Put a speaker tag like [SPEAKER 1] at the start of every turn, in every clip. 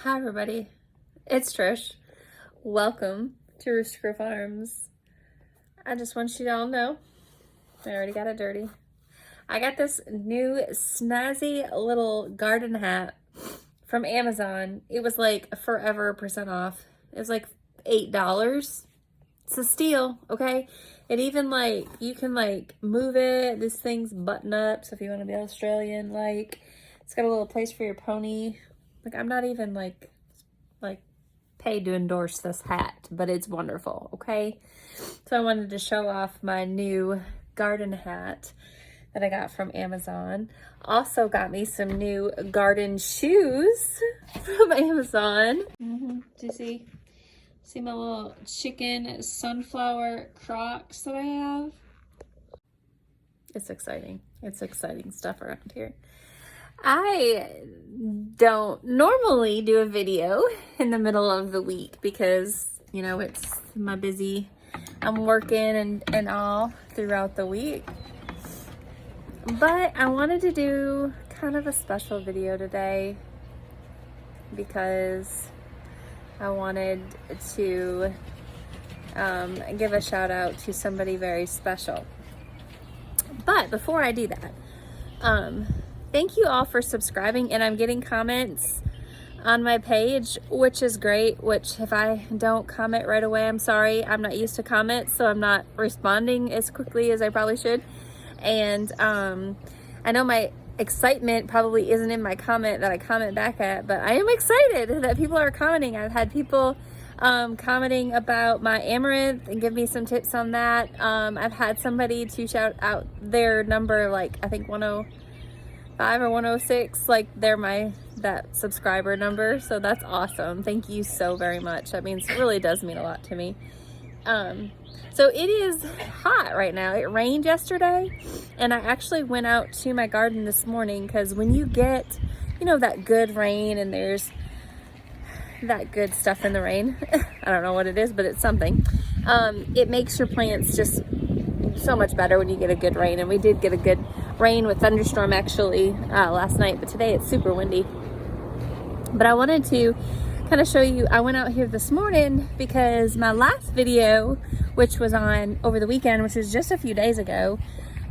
[SPEAKER 1] Hi everybody, it's Trish. Welcome to Rooster Farms. I just want you to all know, I already got it dirty. I got this new snazzy little garden hat from Amazon. It was like forever percent off. It was like $8. It's a steal, okay? It even you can move it. This thing's button up, so if you want to be Australian, it's got a little place for your pony. I'm not even like paid to endorse this hat, but it's wonderful, okay? So I wanted to show off my new garden hat that I got from Amazon. Also got me some new garden shoes from Amazon. Do you see my little chicken sunflower Crocs that I have? It's exciting. It's exciting stuff around here. I don't normally do a video in the middle of the week because, you know, it's my busy, I'm working and all throughout the week. But I wanted to do kind of a special video today because I wanted to give a shout out to somebody very special. But before I do that, thank you all for subscribing, and I'm getting comments on my page, which is great, which if I don't comment right away, I'm sorry. I'm not used to comments, so I'm not responding as quickly as I probably should. And I know my excitement probably isn't in my comment that I comment back at, but I am excited that people are commenting. I've had people commenting about my amaranth and give me some tips on that. I've had somebody to shout out their number, I think 105 or 106, they're that subscriber number, so that's awesome. Thank you so very much. That means, it really does mean a lot to me. So it is hot right now. It rained yesterday, and I actually went out to my garden this morning because when you get, that good rain and there's that good stuff in the rain, I don't know what it is, but it's something. It makes your plants just so much better when you get a good rain, and we did get a good rain with thunderstorm actually last night, but today it's super windy. But I wanted to kind of show you, I went out here this morning because my last video, which was on over the weekend, which was just a few days ago,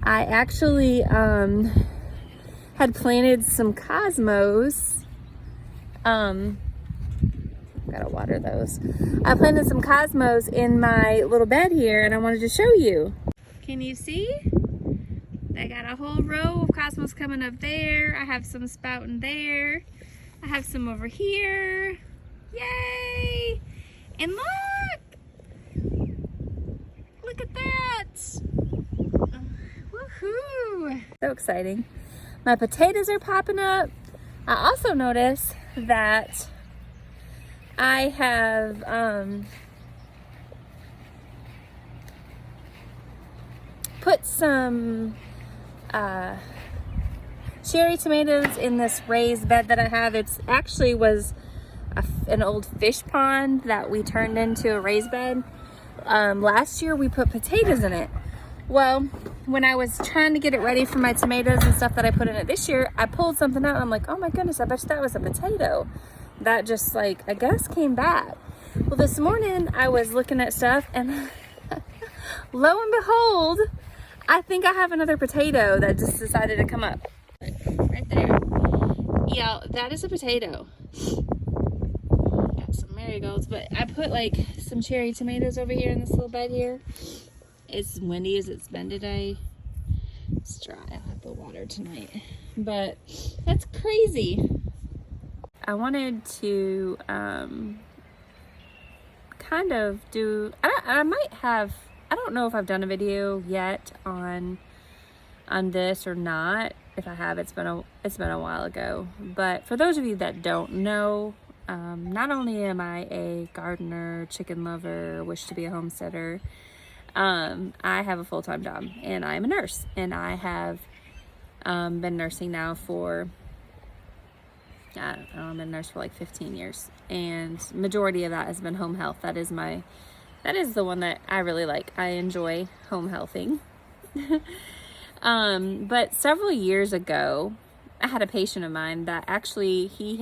[SPEAKER 1] I actually had planted some cosmos. Gotta water those. I planted some cosmos in my little bed here, and I wanted to show you. Can you see? I got a whole row of cosmos coming up there. I have some spouting there. I have some over here. Yay! And look! Look at that! Woohoo! So exciting. My potatoes are popping up. I also noticed that I have put some cherry tomatoes in this raised bed that I have. It's actually was an old fish pond that we turned into a raised bed. Last year we put potatoes in it. Well, when I was trying to get it ready for my tomatoes and stuff that I put in it this year, I pulled something out and I'm like, oh my goodness, I bet that was a potato. That just I guess came back. Well, this morning I was looking at stuff and lo and behold, I think I have another potato that just decided to come up. Right there. Yeah, that is a potato. Got some marigolds, but I put some cherry tomatoes over here in this little bed here. It's windy as it's been today. It's dry. I'll have to water tonight. But that's crazy. I wanted to kind of do, I don't know if I've done a video yet on this or not. If I have, it's been a while ago. But for those of you that don't know, not only am I a gardener, chicken lover, wish to be a homesteader, I have a full-time job, and I'm a nurse, and I have been nursing now for, I don't know, I've been a nurse for 15 years, and majority of that has been home health. That is the one that I really like. I enjoy home healthing. But several years ago, I had a patient of mine that actually he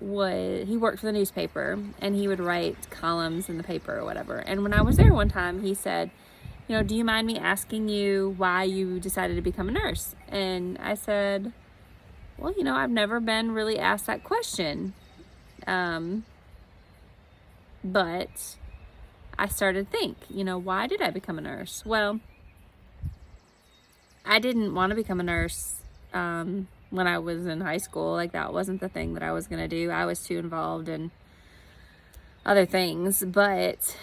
[SPEAKER 1] he worked for the newspaper, and he would write columns in the paper or whatever. And when I was there one time, he said, do you mind me asking you why you decided to become a nurse? And I said, well, I've never been really asked that question. But I started to think, why did I become a nurse? Well, I didn't want to become a nurse when I was in high school. Like, that wasn't the thing that I was going to do. I was too involved in other things. But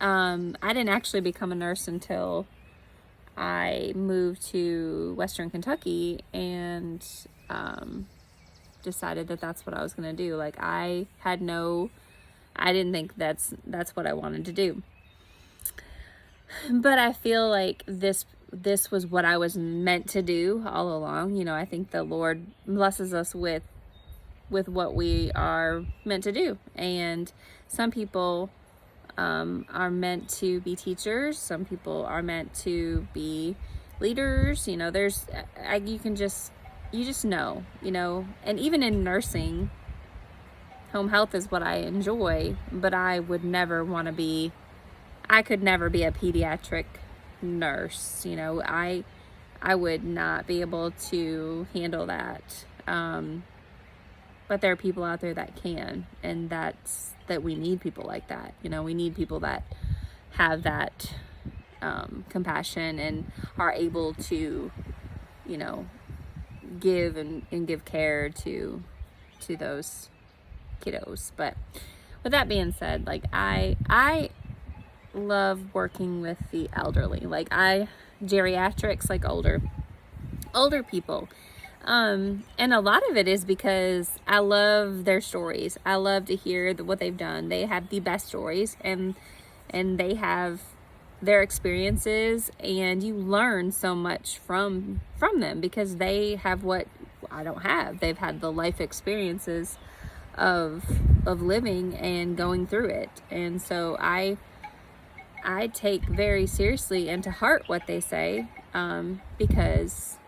[SPEAKER 1] I didn't actually become a nurse until I moved to Western Kentucky and decided that that's what I was going to do. Like, I didn't think that's what I wanted to do. But I feel like this was what I was meant to do all along. I think the Lord blesses us with what we are meant to do. And some people are meant to be teachers. Some people are meant to be leaders. You just know, and even in nursing, home health is what I enjoy, but I could never be a pediatric nurse. I would not be able to handle that. But there are people out there that can, and that we need people like that. We need people that have that compassion and are able to, give and give care to those kiddos. But with that being said, like, I love working with the elderly, geriatrics, like older people. And a lot of it is because I love their stories. I love to hear what they've done. They have the best stories, and they have their experiences, and you learn so much from them because they have what I don't have. They've had the life experiences of living and going through it. And so I take very seriously and to heart what they say, because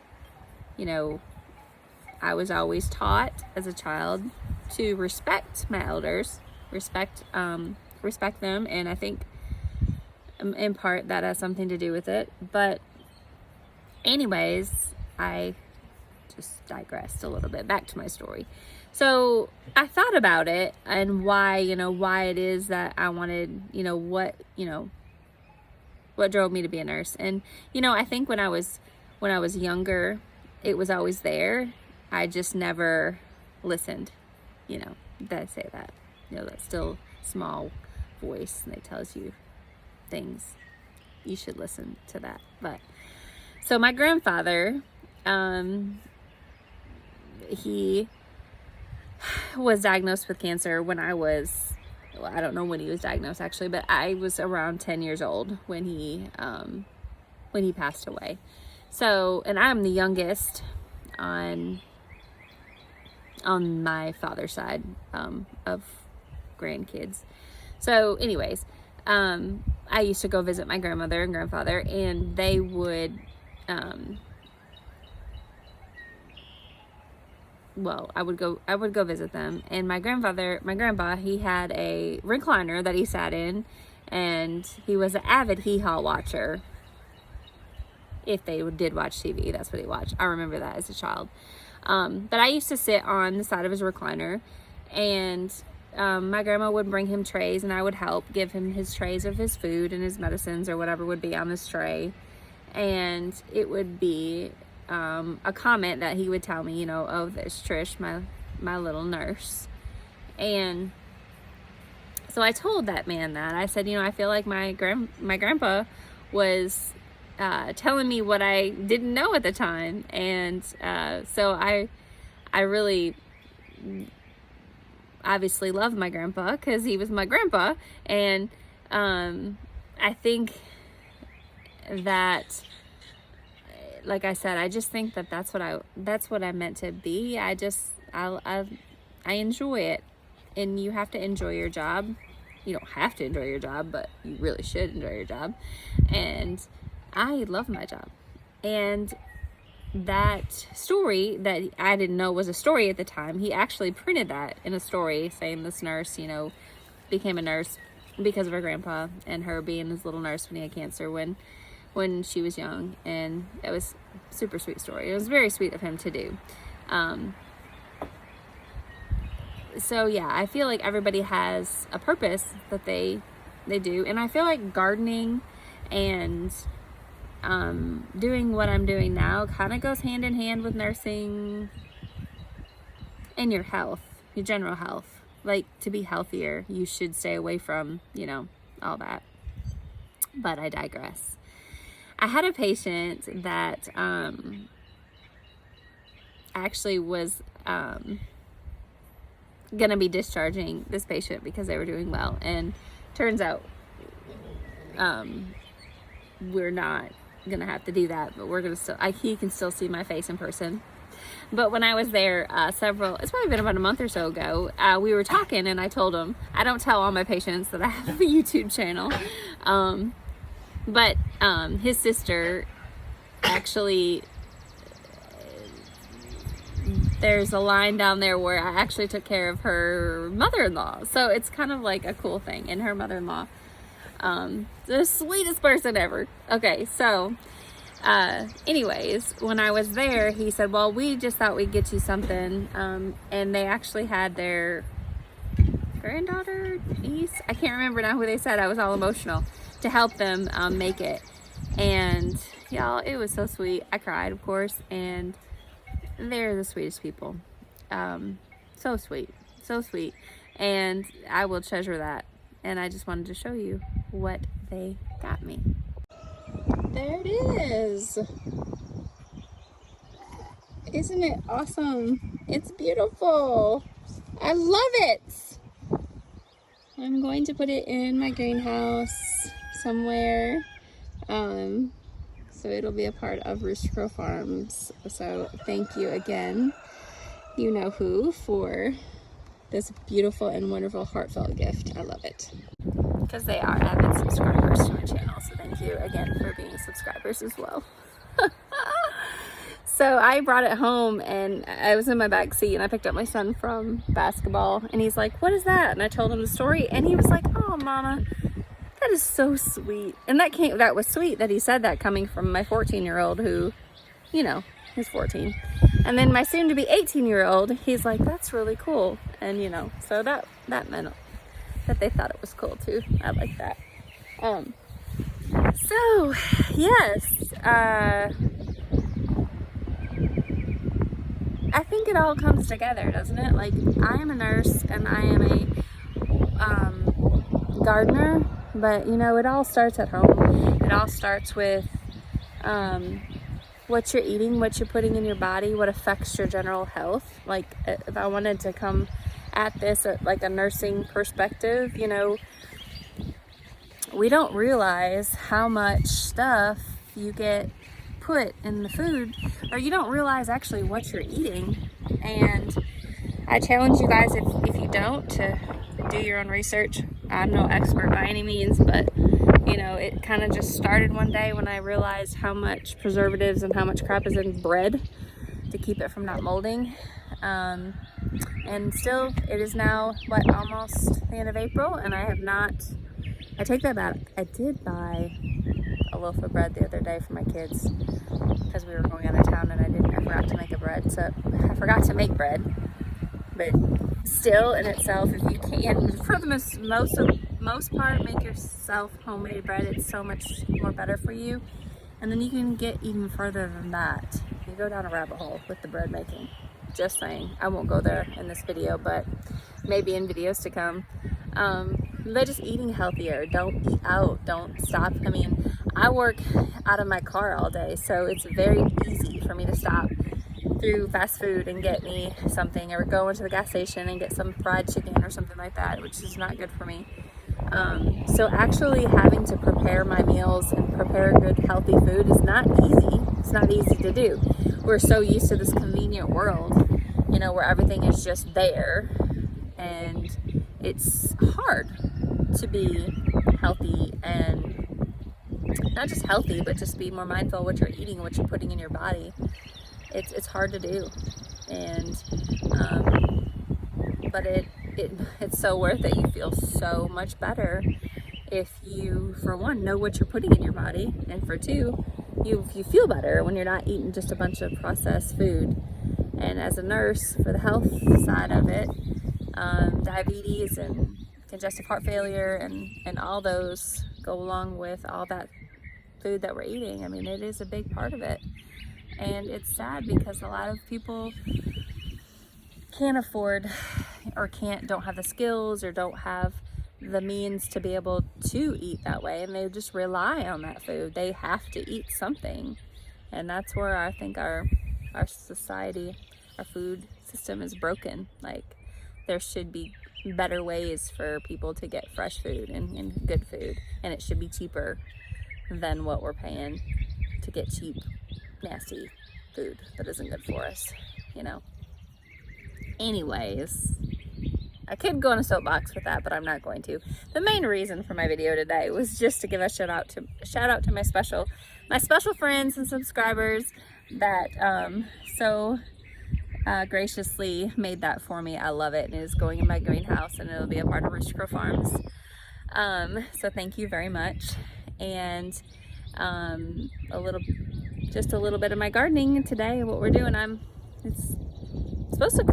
[SPEAKER 1] I was always taught as a child to respect my elders, respect them, and I think in part that has something to do with it. But anyways, I just digressed a little bit. Back to my story. So I thought about it and why it is that I wanted, what drove me to be a nurse. And I think when I was younger, it was always there. I just never listened. Did I say that? That still small voice that tells you things. You should listen to that. But so my grandfather, he was diagnosed with cancer when I don't know when he was diagnosed actually, but I was around 10 years old when he passed away. So, and I'm the youngest on my father's side of grandkids. So anyways, I used to go visit my grandmother and grandfather, and they would I would go visit them. And my grandpa, he had a recliner that he sat in, and he was an avid hee-haw watcher. If they did watch TV, that's what he watched. I remember that as a child. But I used to sit on the side of his recliner, and my grandma would bring him trays, and I would help give him his trays of his food and his medicines or whatever would be on this tray. And it would be a comment that he would tell me, oh, there's Trish, my little nurse. And so I told that man that. I said, I feel like my grandpa was telling me what I didn't know at the time. And so I really obviously loved my grandpa because he was my grandpa. And I think that, like I said, I just think that that's what I meant to be. I enjoy it. And you have to enjoy your job. You don't have to enjoy your job, but you really should enjoy your job. And I love my job. And that story that I didn't know was a story at the time, he actually printed that in a story saying this nurse, you know, became a nurse because of her grandpa and her being his little nurse when he had cancer when she was young. And it was a super sweet story. It was very sweet of him to do. So yeah, I feel like everybody has a purpose that they do. And I feel like gardening and doing what I'm doing now kind of goes hand in hand with nursing and your health, your general health. Like, to be healthier, you should stay away from, you know, all that. But I digress. I had a patient that actually was gonna be discharging this patient because they were doing well, and turns out we're not gonna have to do that, but we're gonna still, he can still see my face in person. But when I was there it's probably been about a month or so ago, we were talking, and I told him, I don't tell all my patients that I have a YouTube channel, but his sister actually, there's a line down there where I actually took care of her mother-in-law, so it's kind of like a cool thing. And her mother-in-law, the sweetest person ever. Okay, so anyways, when I was there, he said, well, we just thought we'd get you something, and they actually had their granddaughter, niece, I can't remember now who they said, I was all emotional, to help them make it. And y'all, it was so sweet. I cried, of course, and they're the sweetest people. So sweet, so sweet, and I will treasure that. And I just wanted to show you what they got me. There it is. Isn't it awesome? It's beautiful. I love it. I'm going to put it in my greenhouse somewhere. So it'll be a part of Rooster Crow Farms. So thank you again, you know who, for this beautiful and wonderful heartfelt gift. I love it. Because they are avid subscribers to my channel. So thank you again for being subscribers as well. So I brought it home, and I was in my back seat, and I picked up my son from basketball, and he's like, what is that? And I told him the story, and he was like, oh, Mama, that is so sweet. And that was sweet that he said that, coming from my 14-year-old who, you know, is 14. And then my soon-to-be 18-year-old, he's like, that's really cool. And, you know, so that meant that they thought it was cool, too. I like that. So, yes, I think it all comes together, doesn't it? Like, I am a nurse and I am a gardener, but you know, it all starts at home. It all starts with what you're eating, what you're putting in your body, what affects your general health. Like, if I wanted to come at this at like a nursing perspective, you know, we don't realize how much stuff you get put in the food, or you don't realize actually what you're eating. And I challenge you guys, if you don't, to do your own research. I'm no expert by any means, but you know, it kind of just started one day when I realized how much preservatives and how much crap is in bread to keep it from not molding. And still, it is now, almost the end of April, and I have not, I take that back. I did buy a loaf of bread the other day for my kids because we were going out of town, and I forgot to make I forgot to make bread. But still, in itself, if you can, for the most part, make yourself homemade bread. It's so much more better for you. And then you can get even further than that. You go down a rabbit hole with the bread making. Just saying. I won't go there in this video, but maybe in videos to come. But just eating healthier. Don't eat out. Don't stop. I mean, I work out of my car all day, so it's very easy for me to stop through fast food and get me something, or go into the gas station and get some fried chicken or something like that, which is not good for me. So actually having to prepare my meals and prepare good healthy food is not easy. It's not easy to do. We're so used to this convenient world, you know, where everything is just there, and it's hard to be healthy, and not just healthy, but just be more mindful of what you're eating and what you're putting in your body. it's hard to do, and but it's so worth it. You feel so much better if you, for one, know what you're putting in your body, and for two, you feel better when you're not eating just a bunch of processed food. And as a nurse, for the health side of it, diabetes and congestive heart failure and all those go along with all that food that we're eating. I mean, it is a big part of it. And it's sad because a lot of people can't afford or don't have the skills or don't have the means to be able to eat that way, and they just rely on that food. They have to eat something, and that's where I think our society, our food system is broken. Like, there should be better ways for people to get fresh food and good food, and it should be cheaper than what we're paying to get cheap, nasty food that isn't good for us, you know. Anyways, I could go on a soapbox with that, but I'm not going to. The main reason for my video today was just to give a shout out to my special friends and subscribers that so graciously made that for me. I love it, and it is going in my greenhouse, and it'll be a part of Rooster Crow Farms. So thank you very much. And just a little bit of my gardening today, what we're doing. It's supposed to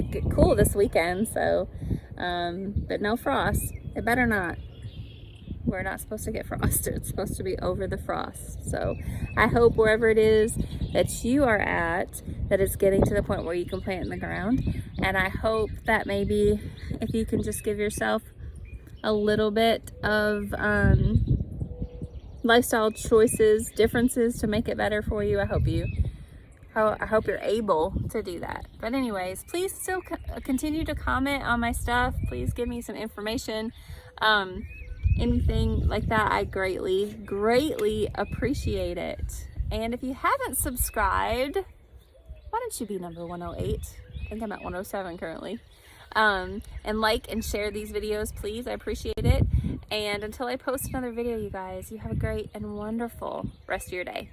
[SPEAKER 1] get cool this weekend, so but no frost. It better not. We're not supposed to get frost. It's supposed to be over the frost. So I hope wherever it is that you are at, that it's getting to the point where you can plant in the ground. And I hope that maybe if you can just give yourself a little bit of lifestyle choices, differences to make it better for you, I hope you're able to do that. But anyways, please still continue to comment on my stuff. Please give me some information. Anything like that, I greatly appreciate it. And if you haven't subscribed, why don't you be number 108? I think I'm at 107 currently. And like and share these videos, please. I appreciate it. And until I post another video, you guys, you have a great and wonderful rest of your day.